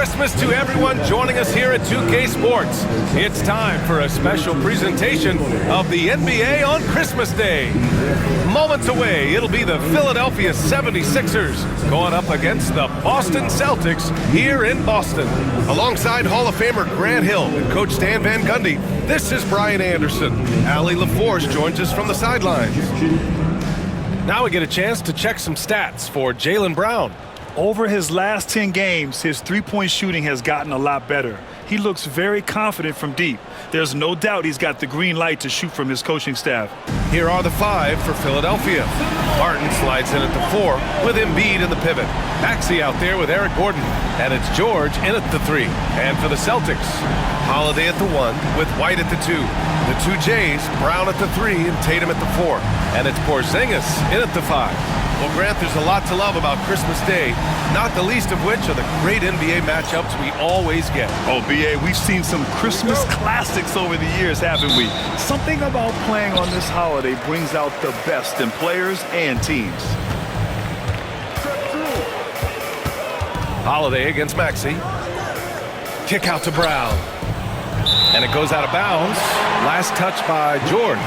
Christmas to everyone joining us here at 2K Sports. It's time for a special presentation of the NBA on Christmas Day. Moments away, it'll be the Philadelphia 76ers going up against the Boston Celtics here in Boston. Alongside Hall of Famer Grant Hill and Coach Stan Van Gundy, this is Brian Anderson. Allie LaForce joins us from the sidelines. Now we get a chance to check some stats for Jaylen Brown. Over his last 10 games, his three-point shooting has gotten a lot better. He looks very confident from deep. There's no doubt he's got the green light to shoot from his coaching staff. Here are the five for Philadelphia. Martin slides in at the 4 with Embiid in the pivot. Maxey out there with Eric Gordon. And it's George in at the 3. And for the Celtics, Holiday at the 1 with White at the 2. The two Jays, Brown at the 3 and Tatum at the 4. And it's Porzingis in at the 5. Well, Grant, there's a lot to love about Christmas Day, not the least of which are the great NBA matchups we always get. Oh, B.A., we've seen some Christmas classics over the years, haven't we? Something about playing on this holiday brings out the best in players and teams. Holiday against Maxey. Kick out to Brown. And it goes out of bounds. Last touch by George.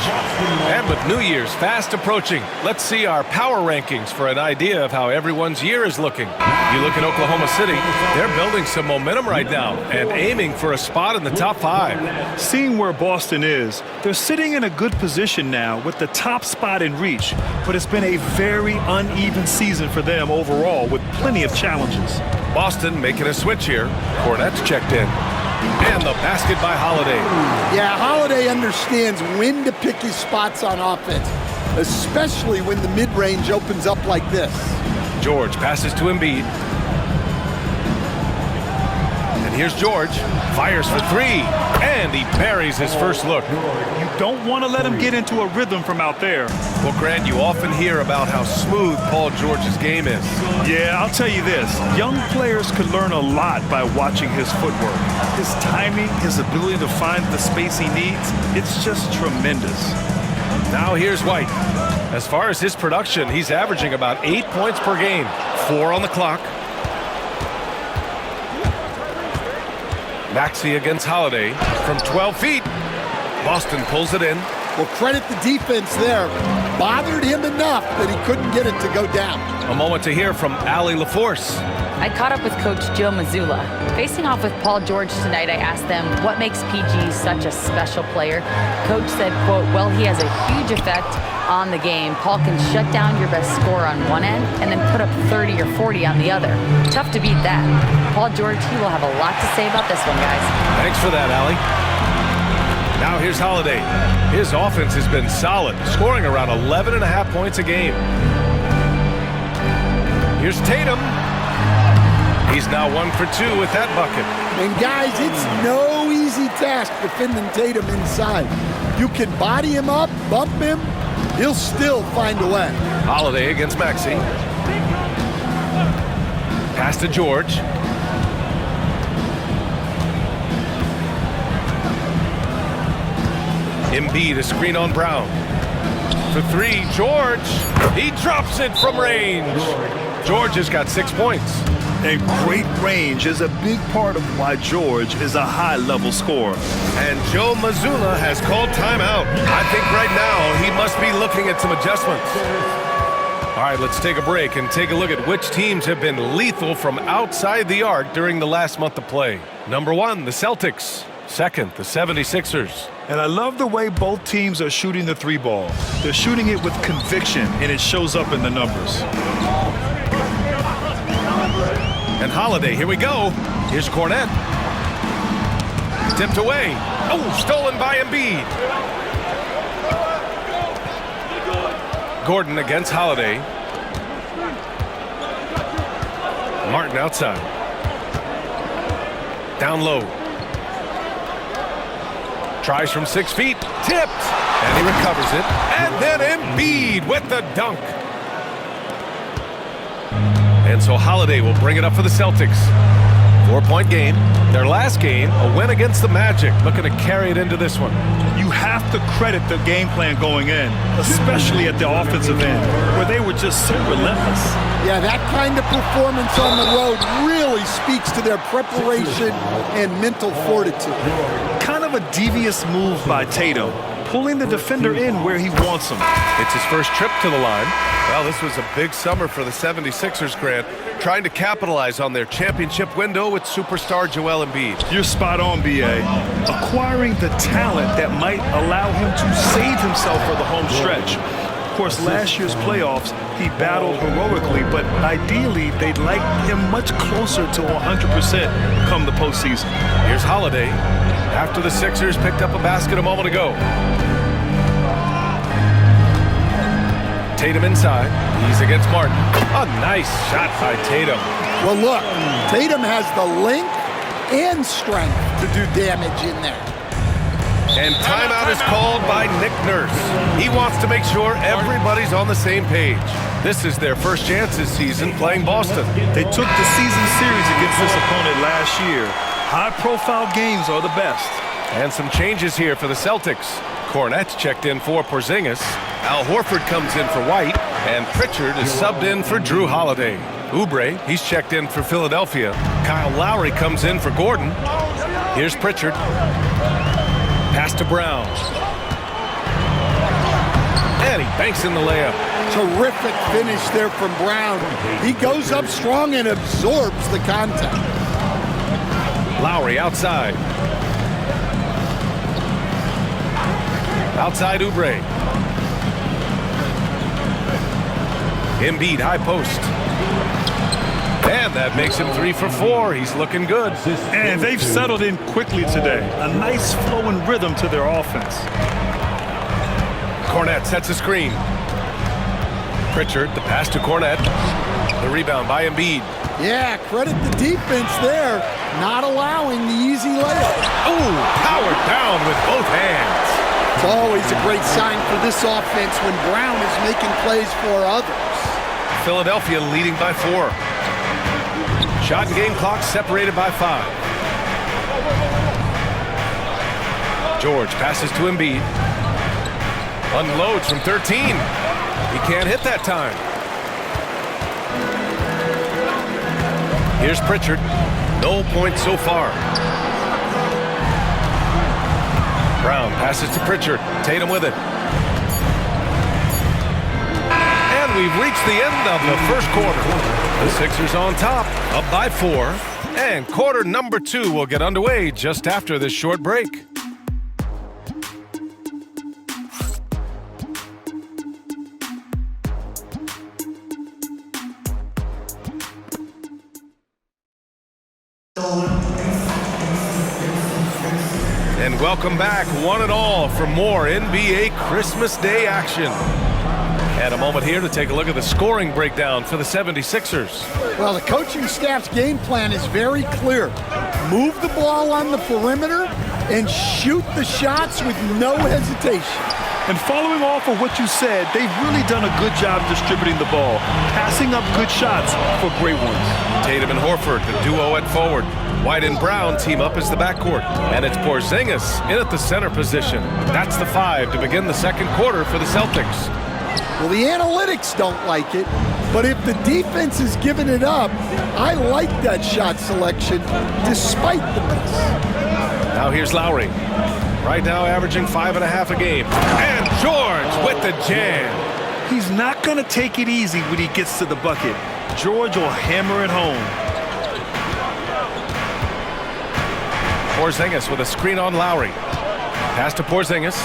And with New Year's fast approaching, let's see our power rankings for an idea of how everyone's year is looking. You look at Oklahoma City, they're building some momentum right now and aiming for a spot in the top 5. Seeing where Boston is, they're sitting in a good position now with the top spot in reach, but it's been a very uneven season for them overall with plenty of challenges. Boston making a switch here. Cornette's checked in. And the basket by Holiday. Yeah, Holiday understands when to pick his spots on offense, especially when the mid-range opens up like this. George passes to Embiid. And here's George. Fires for 3. And he buries his first look. You don't want to let him get into a rhythm from out there. Well, Grant, you often hear about how smooth Paul George's game is. Yeah, I'll tell you this. Young players could learn a lot by watching his footwork. His timing, his ability to find the space he needs, it's just tremendous. Now here's White. As far as his production, he's averaging about 8 points per game. 4 on the clock. Maxey against Holiday from 12 feet. Boston pulls it in. Well, credit the defense there. Bothered him enough that he couldn't get it to go down. A moment to hear from Allie LaForce. I caught up with Coach Joe Mazzulla. Facing off with Paul George tonight, I asked them what makes PG such a special player. Coach said, quote, well, he has a huge effect on the game. Paul can shut down your best scorer on one end and then put up 30 or 40 on the other. Tough to beat that. Paul George, he will have a lot to say about this one, guys. Thanks for that, Allie. Now here's Holiday. His offense has been solid, scoring around 11.5 points a game. Here's Tatum. He's now 1 for 2 with that bucket. And guys, it's no easy task defending Tatum inside. You can body him up, bump him, he'll still find a way. Holiday against Maxey. Pass to George. Embiid, a screen on Brown. For 3, George. He drops it from range. George has got 6 points. And great range is a big part of why George is a high-level scorer. And Joe Mazzulla has called timeout. I think right now he must be looking at some adjustments. All right, let's take a break and take a look at which teams have been lethal from outside the arc during the last month of play. Number 1, the Celtics. Second, the 76ers. And I love the way both teams are shooting the 3 ball. They're shooting it with conviction, and it shows up in the numbers. And Holiday, here we go. Here's Cornette. Tipped away. Oh, stolen by Embiid. Gordon against Holiday. Martin outside. Down low. Tries from 6 feet. Tipped. And he recovers it. And then Embiid with the dunk. And so Holiday will bring it up for the Celtics. 4-point game. Their last game, a win against the Magic, looking to carry it into this one. You have to credit the game plan going in, especially at the offensive end, where they were just so relentless. Yeah, that kind of performance on the road really speaks to their preparation and mental fortitude. Kind of a devious move by Tatum, pulling the defender in where he wants him. It's his first trip to the line. Well, this was a big summer for the 76ers, Grant, trying to capitalize on their championship window with superstar Joel Embiid. You're spot on, B.A. Acquiring the talent that might allow him to save himself for the home stretch. Of course, last year's playoffs, he battled heroically, but ideally, they'd like him much closer to 100% come the postseason. Here's Holiday after the Sixers picked up a basket a moment ago. Tatum inside. He's against Martin. A nice shot by Tatum. Well, look, Tatum has the length and strength to do damage in there. And timeout is called by Nick Nurse. He wants to make sure everybody's on the same page. This is their first chance this season playing Boston. They took the season series against this opponent last year. High-profile games are the best. And some changes here for the Celtics. Cornette's checked in for Porzingis. Al Horford comes in for White. And Pritchard is subbed in for Drew Holiday. Oubre, he's checked in for Philadelphia. Kyle Lowry comes in for Gordon. Here's Pritchard. Pass to Brown. And he banks in the layup. Terrific finish there from Brown. He goes up strong and absorbs the contact. Lowry outside. Outside Oubre. Embiid high post. And that makes him 3 for 4. He's looking good. And they've settled in quickly today. A nice flowing rhythm to their offense. Cornette sets a screen. Pritchard, the pass to Cornette. The rebound by Embiid. Yeah, credit the defense there, not allowing the easy layup. Ooh, powered down with both hands. It's always a great sign for this offense when Brown is making plays for others. Philadelphia leading by 4. Shot and game clock separated by 5. George passes to Embiid. Unloads from 13. He can't hit that time. Here's Pritchard. No points so far. Brown passes to Pritchard. Tatum with it. And we've reached the end of the first quarter. The Sixers on top, up by 4. And quarter number 2 will get underway just after this short break. And welcome back, one and all, for more NBA Christmas Day action. And a moment here to take a look at the scoring breakdown for the 76ers. Well, the coaching staff's game plan is very clear. Move the ball on the perimeter and shoot the shots with no hesitation. And following off of what you said, they've really done a good job distributing the ball, passing up good shots for great ones. Tatum and Horford, the duo at forward. White and Brown team up as the backcourt. And it's Porzingis in at the center position. That's the 5 to begin the second quarter for the Celtics. Well, the analytics don't like it, but if the defense is giving it up, I like that shot selection despite the miss. Now here's Lowry. Right now averaging 5.5 a game. And George with the jam. He's not going to take it easy when he gets to the bucket. George will hammer it home. Porzingis with a screen on Lowry. Pass to Porzingis.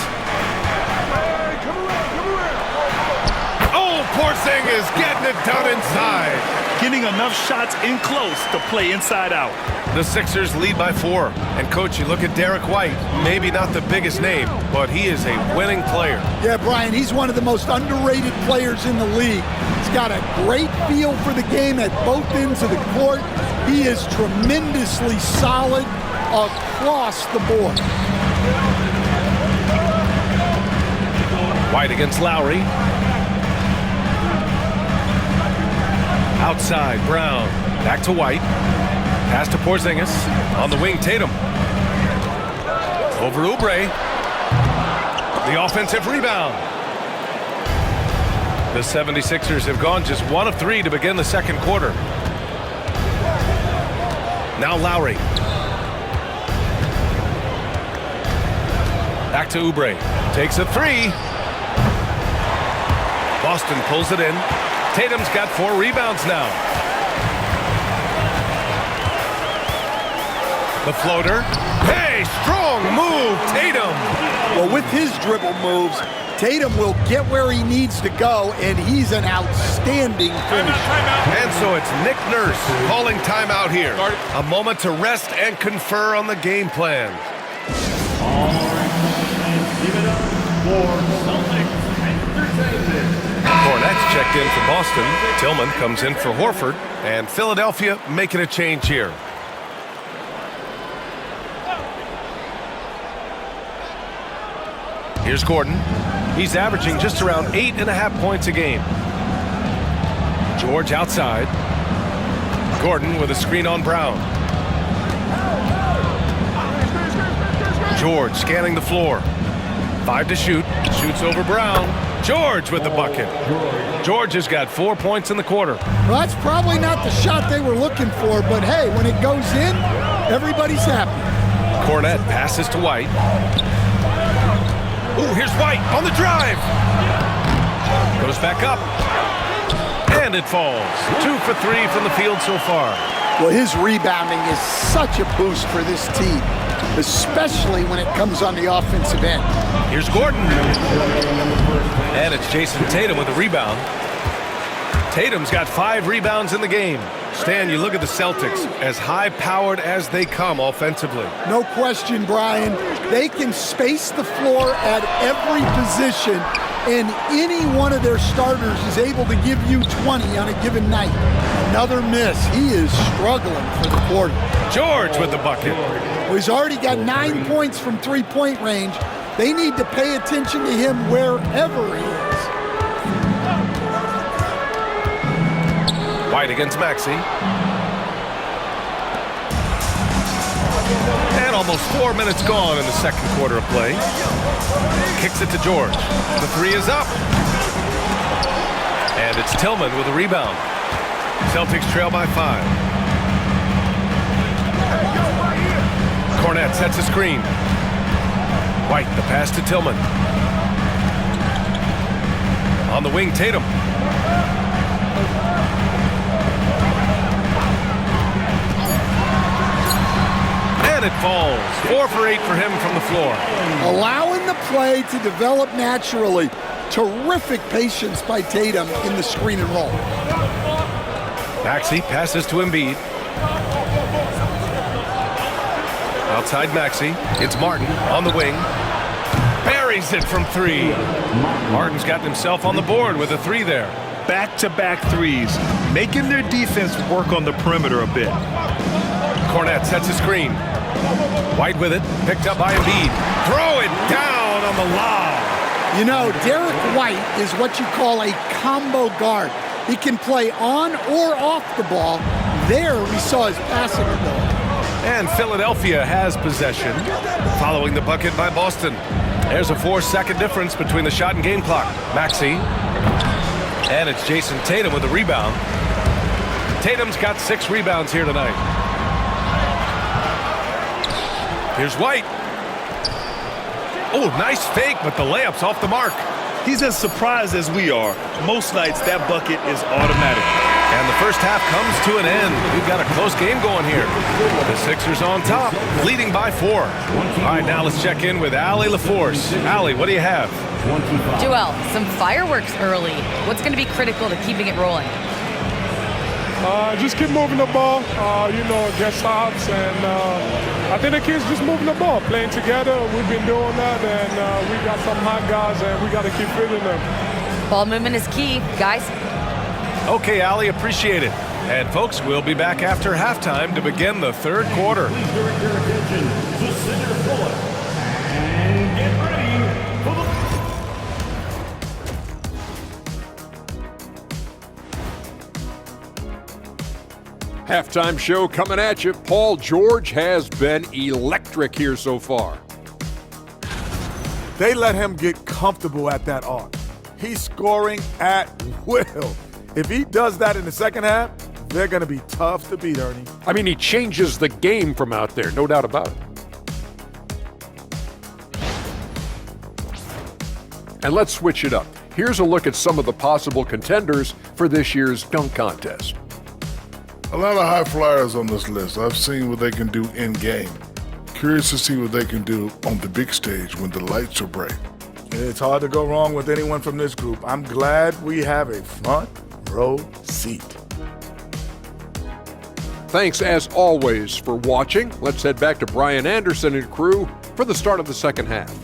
Oh, Porzingis getting it done inside. Getting enough shots in close to play inside out. The Sixers lead by 4. And coach, you look at Derek White, maybe not the biggest name, but he is a winning player. Yeah, Brian, he's one of the most underrated players in the league. He's got a great feel for the game at both ends of the court. He is tremendously solid across the board. White against Lowry. Outside, Brown. Back to White. Pass to Porzingis. On the wing, Tatum. Over Oubre. The offensive rebound. The 76ers have gone just 1 of 3 to begin the second quarter. Now Lowry. Back to Oubre. Takes a 3. Boston pulls it in. Tatum's got 4 rebounds now. The floater. Hey, strong move, Tatum. Well, with his dribble moves, Tatum will get where he needs to go, and he's an outstanding finisher. And so it's Nick Nurse calling timeout here. A moment to rest and confer on the game plan. Cornette's checked in for Boston. Tillman comes in for Horford. And Philadelphia making a change here. Here's Gordon. He's averaging just around 8.5 points a game. George outside. Gordon with a screen on Brown. George scanning the floor. 5 to shoot. Shoots over Brown. George with the bucket. George has got 4 points in the quarter. Well, that's probably not the shot they were looking for, but hey, when it goes in, everybody's happy. Cornette passes to White. Ooh, here's White on the drive. Goes back up. And it falls. 2 for 3 from the field so far. Well, his rebounding is such a boost for this team, especially when it comes on the offensive end. Here's Gordon. And it's Jason Tatum with a rebound. Tatum's got 5 rebounds in the game. Stan, you look at the Celtics, as high-powered as they come offensively. No question, Brian. They can space the floor at every position, and any one of their starters is able to give you 20 on a given night. Another miss. He is struggling for the quarter. George with the bucket. Well, he's already got 9 points from three-point range. They need to pay attention to him wherever he is. White against Maxey. And almost 4 minutes gone in the second quarter of play. Kicks it to George. The 3 is up. And it's Tillman with a rebound. Celtics trail by 5. Cornette sets a screen. White, the pass to Tillman. On the wing, Tatum. And it falls. 4 for 8 for him from the floor. Allowing the play to develop naturally. Terrific patience by Tatum in the screen and roll. Maxey passes to Embiid. Outside Maxey. It's Martin on the wing. Buries it from 3. Martin's gotten himself on the board with a 3 there. Back-to-back threes, making their defense work on the perimeter a bit. Cornette sets a screen. White with it, picked up by Embiid. Throw it down on the lob. You know, Derek White is what you call a combo guard. He can play on or off the ball. There we saw his passing ability. And Philadelphia has possession, following the bucket by Boston. There's a 4-second difference between the shot and game clock. Maxey. And it's Jason Tatum with a rebound. Tatum's got 6 rebounds here tonight. Here's White. Oh, nice fake, but the layup's off the mark. He's as surprised as we are. Most nights, that bucket is automatic. And the first half comes to an end. We've got a close game going here. The Sixers on top, leading by 4. All right, now let's check in with Allie LaForce. Allie, what do you have? Joel, some fireworks early. What's going to be critical to keeping it rolling? Just keep moving the ball, get stops, and I think the kids just moving the ball, playing together. We've been doing that, and we got some hot guys, and we got to keep fitting them. Ball movement is key, guys. Okay, Allie, appreciate it. And folks, we'll be back after halftime to begin the third quarter. Please direct your attention to center court and get ready for the... Halftime show coming at you. Paul George has been electric here so far. They let him get comfortable at that arc. He's scoring at will. If he does that in the second half, they're going to be tough to beat, Ernie. I mean, he changes the game from out there, no doubt about it. And let's switch it up. Here's a look at some of the possible contenders for this year's dunk contest. A lot of high flyers on this list. I've seen what they can do in game. Curious to see what they can do on the big stage when the lights are bright. It's hard to go wrong with anyone from this group. I'm glad we have a front row seat. Thanks as always for watching. Let's head back to Brian Anderson and crew for the start of the second half.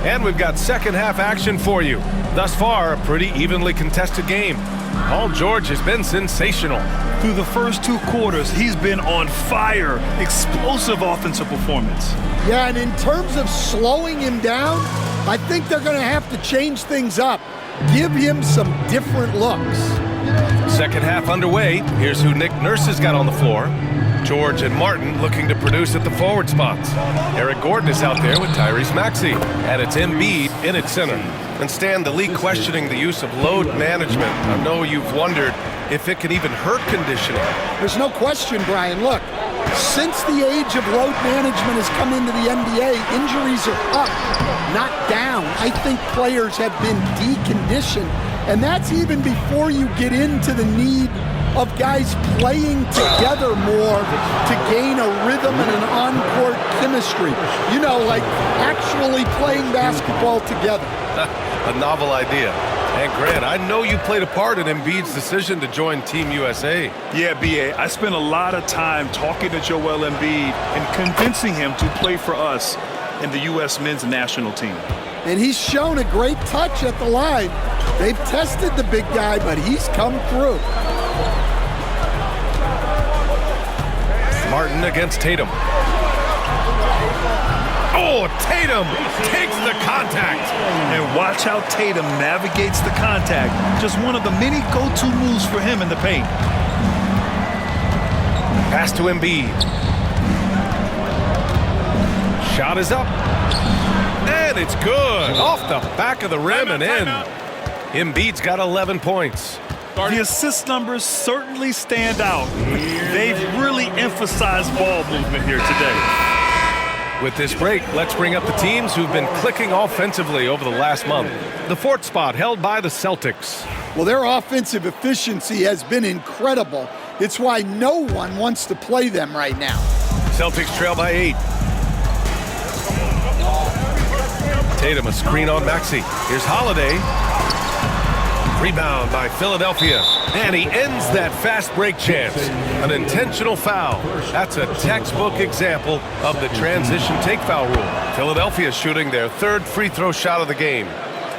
And we've got second half action for you. Thus far, a pretty evenly contested game. Paul George has been sensational. Through the first 2 quarters, he's been on fire. Explosive offensive performance. Yeah, and in terms of slowing him down, I think they're going to have to change things up. Give him some different looks. Second half underway. Here's who Nick Nurse has got on the floor. George and Martin looking to produce at the forward spots. Eric Gordon is out there with Tyrese Maxey. And it's Embiid in its center. And Stan, the league questioning the use of load management. I know you've wondered if it could even hurt conditioning. There's no question, Brian. Look, since the age of load management has come into the NBA, injuries are up, not down. I think players have been deconditioned. And that's even before you get into the need of guys playing together more to gain a rhythm and an on-court chemistry. You know, like actually playing basketball together. A novel idea. And Grant, I know you played a part in Embiid's decision to join Team USA. Yeah, B.A., I spent a lot of time talking to Joel Embiid and convincing him to play for us in the U.S. men's national team. And he's shown a great touch at the line. They've tested the big guy, but he's come through. Martin against Tatum. Oh, Tatum takes the contact. And watch how Tatum navigates the contact. Just one of the many go-to moves for him in the paint. Pass to Embiid. Shot is up. And it's good. Off the back of the rim and in. Embiid's got 11 points. The assist numbers certainly stand out. They've really emphasized ball movement here today. With this break, let's bring up the teams who've been clicking offensively over the last month. The 4th spot held by the Celtics. Well, their offensive efficiency has been incredible. It's why no one wants to play them right now. Celtics trail by 8. Tatum, a screen on Maxey. Here's Holiday. Rebound by Philadelphia. And he ends that fast break chance. An intentional foul. That's a textbook example of the transition take foul rule. Philadelphia shooting their 3rd free throw shot of the game.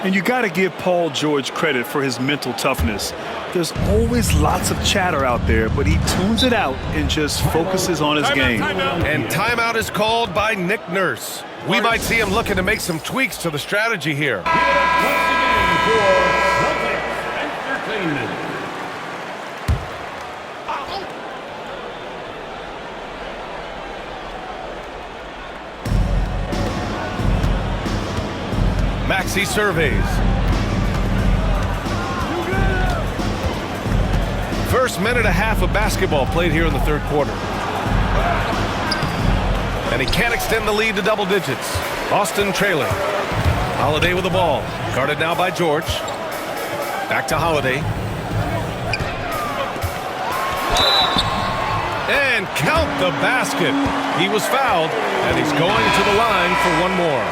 And you got to give Paul George credit for his mental toughness. There's always lots of chatter out there, but he tunes it out and just focuses on his game. And timeout is called by Nick Nurse. We might see him looking to make some tweaks to the strategy here. Maxey surveys. First minute and a half of basketball played here in the 3rd quarter. And he can't extend the lead to double digits. Boston trailing. Holiday with the ball. Guarded now by George. Back to Holiday. And count the basket. He was fouled, and he's going to the line for one more.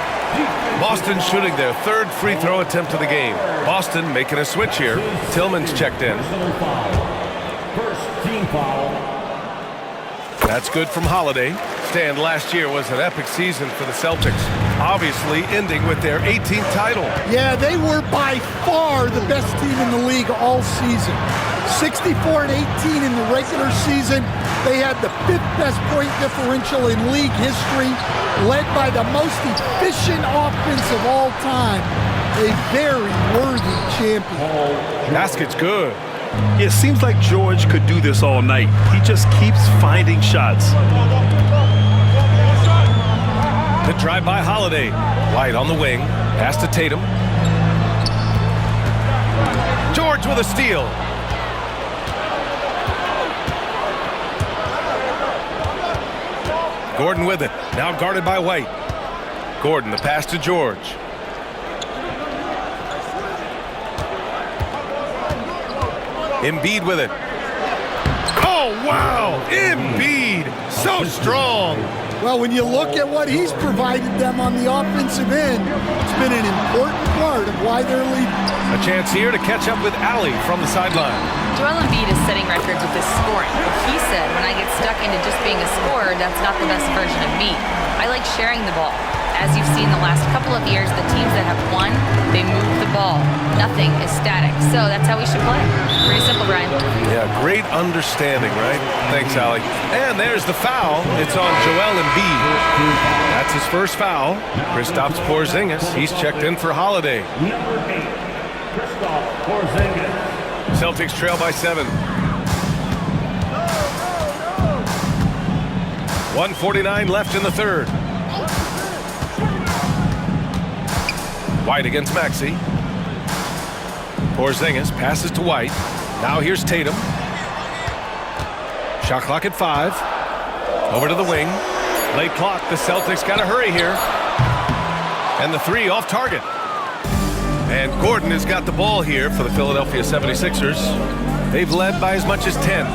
Boston shooting their 3rd free throw attempt of the game. Boston making a switch here. Tillman's checked in. First team foul. That's good from Holiday. understand last year was an epic season for the Celtics, obviously ending with their 18th title. Yeah, they were by far the best team in the league all season. 64-18 in the regular season. They had the 5th best point differential in league history, led by the most efficient offense of all time. A very worthy champion. Basket's good. It seems like George could do this all night. He just keeps finding shots. The drive by Holiday. White on the wing. Pass to Tatum. George with a steal. Gordon with it. Now guarded by White. Gordon, the pass to George. Embiid with it. Oh, wow! Embiid! So strong! Well, when you look at what he's provided them on the offensive end, it's been an important part of why they're leading. A chance here to catch up with Allie from the sideline. Joel Embiid is setting records with his scoring. He said, when I get stuck into just being a scorer, that's not the best version of me. I like sharing the ball. As you've seen the last couple of years, the teams that have won, they move the ball. Nothing is static. So that's how we should play. Pretty simple, Brian. Yeah, great understanding, right? Thanks, Allie. And there's the foul. It's on Joel Embiid. That's his first foul. Kristaps Porzingis. He's checked in for Holiday. Number 8, Kristaps Porzingis. Celtics trail by 7. 1:49 left in the third. White against Maxey. Porzingis passes to White. Now here's Tatum. Shot clock at 5. Over to the wing. Late clock. The Celtics got to hurry here. And the 3 off target. And Gordon has got the ball here for the Philadelphia 76ers. They've led by as much as 10.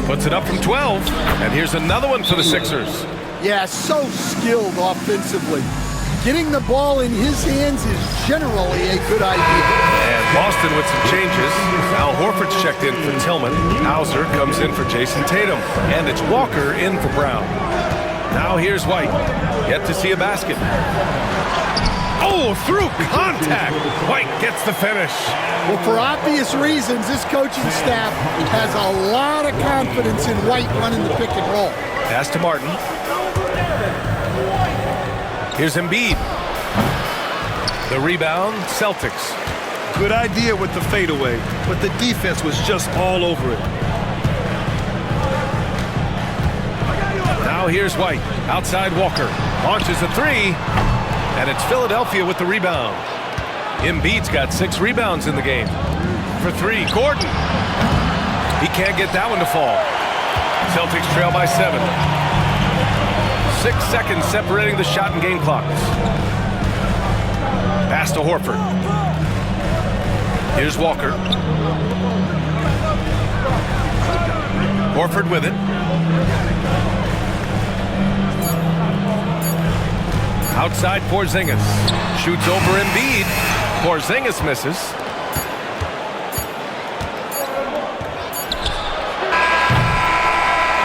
Puts it up from 12. And here's another one for the Sixers. Yeah, so skilled offensively. Getting the ball in his hands is generally a good idea. And Boston with some changes. Al Horford's checked in for Tillman. Hauser comes in for Jason Tatum. And it's Walker in for Brown. Now here's White. Yet to see a basket. Oh, through contact. White gets the finish. Well, for obvious reasons, this coaching staff has a lot of confidence in White running the pick and roll. Pass to Martin. Here's Embiid. The rebound, Celtics. Good idea with the fadeaway, but the defense was just all over it. Now here's White. Outside Walker. Launches a 3. And it's Philadelphia with the rebound. Embiid's got 6 rebounds in the game. For 3, Gordon. He can't get that one to fall. Celtics trail by 7. 6 seconds separating the shot and game clocks. Pass to Horford. Here's Walker. Horford with it. Outside Porzingis. Shoots over Embiid. Porzingis misses.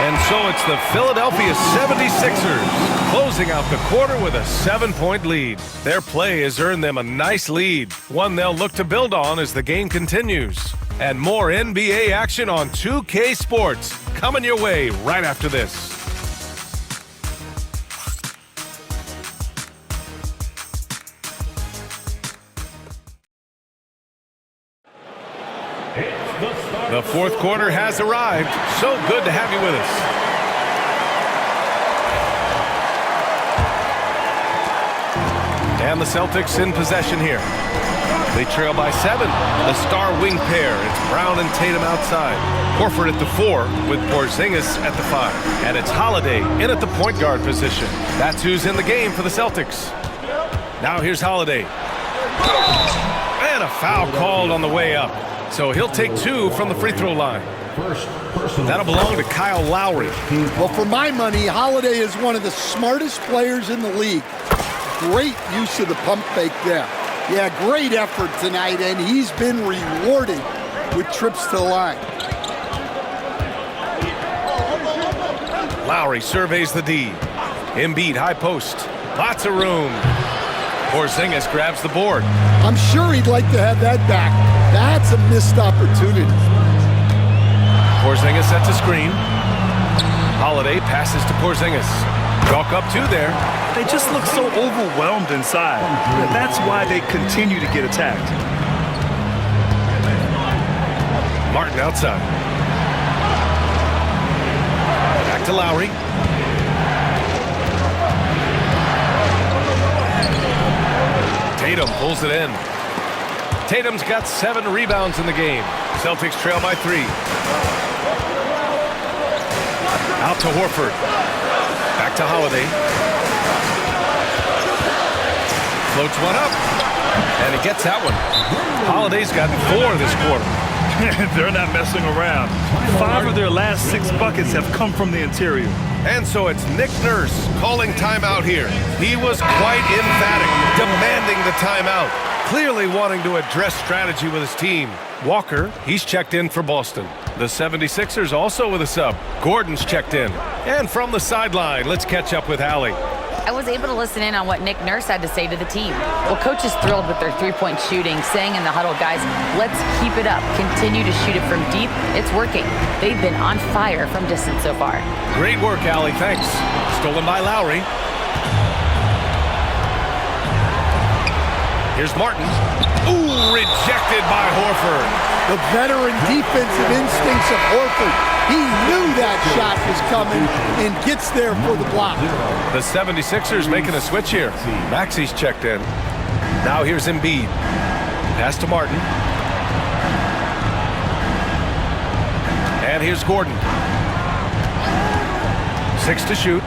And so it's the Philadelphia 76ers closing out the quarter with a 7-point lead. Their play has earned them a nice lead, one they'll look to build on as the game continues. And more NBA action on 2K Sports coming your way right after this. The fourth quarter has arrived. So good to have you with us. And the Celtics in possession here. They trail by 7. The star wing pair. It's Brown and Tatum outside. Horford at the 4 with Porzingis at the 5. And it's Holiday in at the point guard position. That's who's in the game for the Celtics. Now here's Holiday. And a foul called on the way up. So he'll take 2 from the free throw line. That'll belong to Kyle Lowry. Well, for my money, Holiday is one of the smartest players in the league. Great use of the pump fake there. Yeah, great effort tonight, and he's been rewarded with trips to the line. Lowry surveys the D. Embiid high post. Lots of room. Porzingis grabs the board. I'm sure he'd like to have that back. That's a missed opportunity. Porzingis sets a screen. Holiday passes to Porzingis. Chalk up two there. They just look so overwhelmed inside. That's why they continue to get attacked. Martin outside. Back to Lowry. Tatum pulls it in. Tatum's got 7 rebounds in the game. Celtics trail by 3. Out to Horford. Back to Holiday. Floats one up. And he gets that one. Holiday's gotten 4 this quarter. They're not messing around. 5 of their last 6 buckets have come from the interior. And so it's Nick Nurse calling timeout here. He was quite emphatic, demanding the timeout, clearly wanting to address strategy with his team. Walker, he's checked in for Boston. The 76ers also with a sub. Gordon's checked in. And from the sideline, let's catch up with Allie. I was able to listen in on what Nick Nurse had to say to the team. Well, coach is thrilled with their three-point shooting, saying in the huddle, guys, let's keep it up. Continue to shoot it from deep. It's working. They've been on fire from distance so far. Great work, Allie. Thanks. Stolen by Lowry. Here's Martin. Ooh, rejected by Horford. The veteran defensive instincts of Horford. He knew that shot was coming and gets there for the block. The 76ers making a switch here. Maxi's checked in. Now here's Embiid. Pass to Martin. And here's Gordon. 6 to shoot.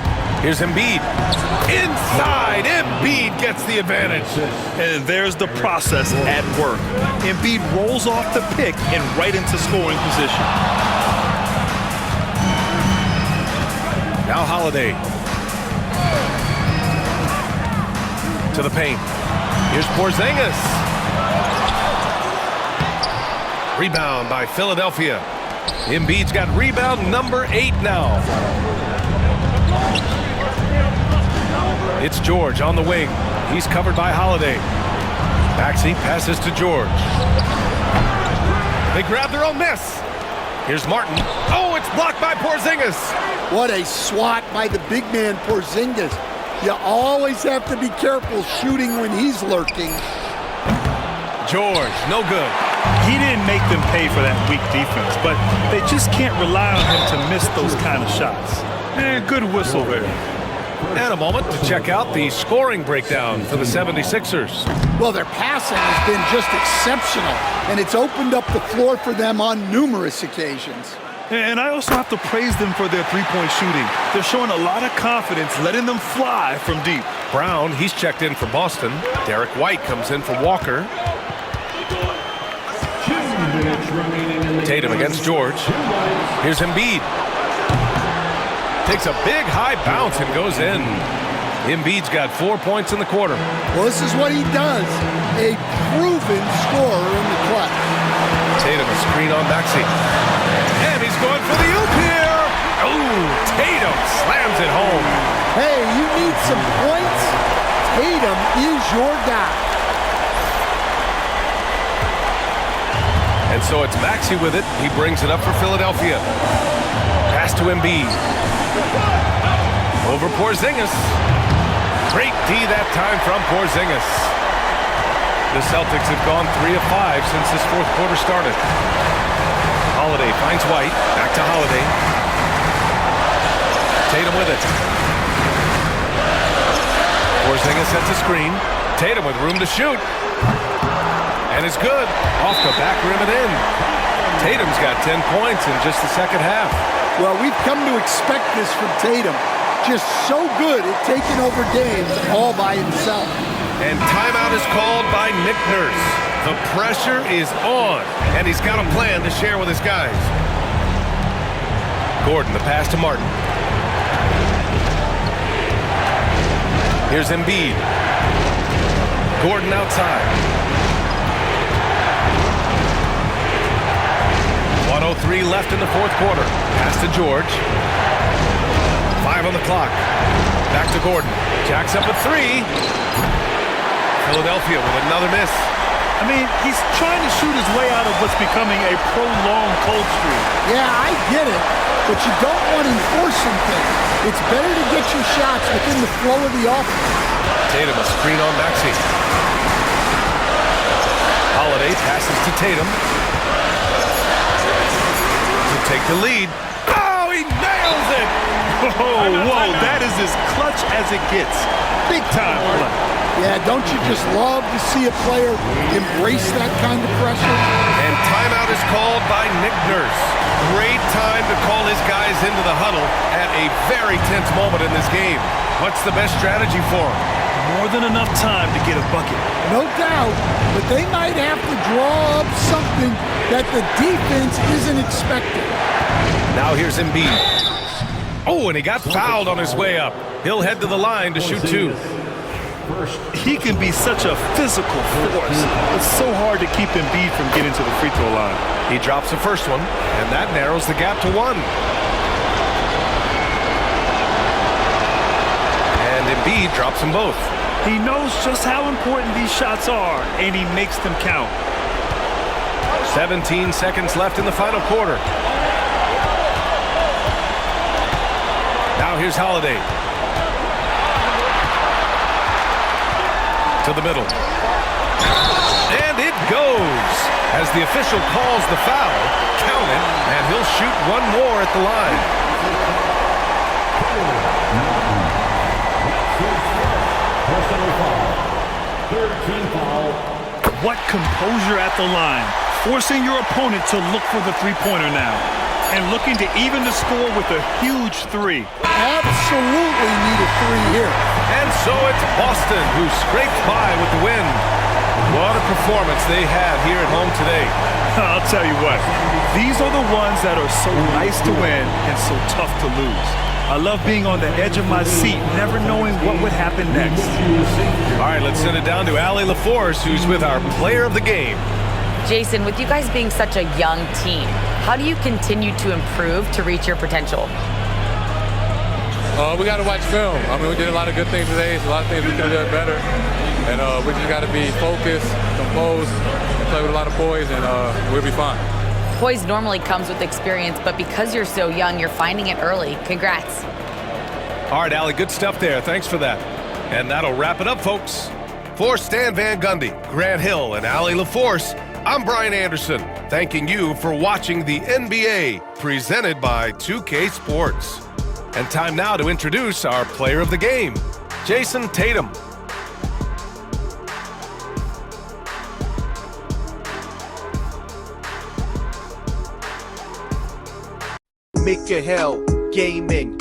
Here's Embiid. Inside, Embiid gets the advantage. And there's the process at work. Embiid rolls off the pick and right into scoring position. Now Holiday. To the paint. Here's Porzingis. Rebound by Philadelphia. Embiid's got rebound number 8 now. It's George on the wing. He's covered by Holiday. Maxey passes to George. They grab their own miss. Here's Martin. Oh, it's blocked by Porzingis. What a swat by the big man Porzingis. You always have to be careful shooting when he's lurking. George, no good. He didn't make them pay for that weak defense, but they just can't rely on him to miss those kind of shots. Good whistle there. And a moment to check out the scoring breakdown for the 76ers. Well, their passing has been just exceptional, and it's opened up the floor for them on numerous occasions. And I also have to praise them for their three-point shooting. They're showing a lot of confidence, letting them fly from deep. Brown, he's checked in for Boston. Derek White comes in for Walker. Tatum against George. Here's Embiid. Takes a big high bounce and goes in. Embiid's got 4 points in the quarter. Well, this is what he does. A proven scorer in the clutch. Tatum a screen on Maxey. And he's going for the oop here. Oh, Tatum slams it home. Hey, you need some points? Tatum is your guy. And so it's Maxey with it. He brings it up for Philadelphia. Pass to Embiid. Over Porzingis. Great D that time from Porzingis. The Celtics have gone 3 of 5 since this fourth quarter started. Holiday finds White. Back to Holiday. Tatum with it. Porzingis sets a screen. Tatum with room to shoot. And it's good. Off the back rim and in. Tatum's got 10 points in just the second half. Well, we've come to expect this from Tatum. Just so good at taking over games all by himself. And timeout is called by Nick Nurse. The pressure is on, and he's got a plan to share with his guys. Gordon, the pass to Martin. Here's Embiid. Gordon outside. 1:03 left in the fourth quarter. Pass to George. 5 on the clock. Back to Gordon. Jacks up a 3. Philadelphia with another miss. I mean, he's trying to shoot his way out of what's becoming a prolonged cold streak. Yeah, I get it, but you don't want to enforce something. It's better to get your shots within the flow of the offense. Tatum a screen on Maxey. Holiday passes to Tatum to take the lead. Oh, he nails it! Whoa, that is as clutch as it gets. Big time play. Yeah, don't you just love to see a player embrace that kind of pressure? And timeout is called by Nick Nurse. Great time to call his guys into the huddle at a very tense moment in this game. What's the best strategy for him? More than enough time to get a bucket. No doubt, but they might have to draw up something that the defense isn't expecting. Now here's Embiid. Oh, and he got fouled on his way up. He'll head to the line to shoot 2. He can be such a physical force. It's so hard to keep Embiid from getting to the free throw line. He drops the first one, and that narrows the gap to 1. And Embiid drops them both. He knows just how important these shots are, and he makes them count. 17 seconds left in the final quarter. Now here's Holiday. To the middle. And it goes. As the official calls the foul, count it, and he'll shoot 1 more at the line. What composure at the line, forcing your opponent to look for the three-pointer now, and looking to even the score with a huge 3. Absolutely need a 3 here. And so it's Boston who scrapes by with the win. What a performance they have here at home today. I'll tell you what, these are the ones that are so nice to win and so tough to lose. I love being on the edge of my seat, never knowing what would happen next. All right, let's send it down to Allie LaForce, who's with our player of the game. Jason, with you guys being such a young team, how do you continue to improve to reach your potential? We got to watch film. I mean, we did a lot of good things today. There's a lot of things we could have done better. And we just got to be focused, composed, and play with a lot of poise, and we'll be fine. Poise normally comes with experience, but because you're so young, you're finding it early. Congrats. All right, Allie, good stuff there. Thanks for that. And that'll wrap it up, folks. For Stan Van Gundy, Grant Hill, and Allie LaForce, I'm Brian Anderson, thanking you for watching the NBA, presented by 2K Sports. And time now to introduce our player of the game, Jason Tatum. Make your hell gaming.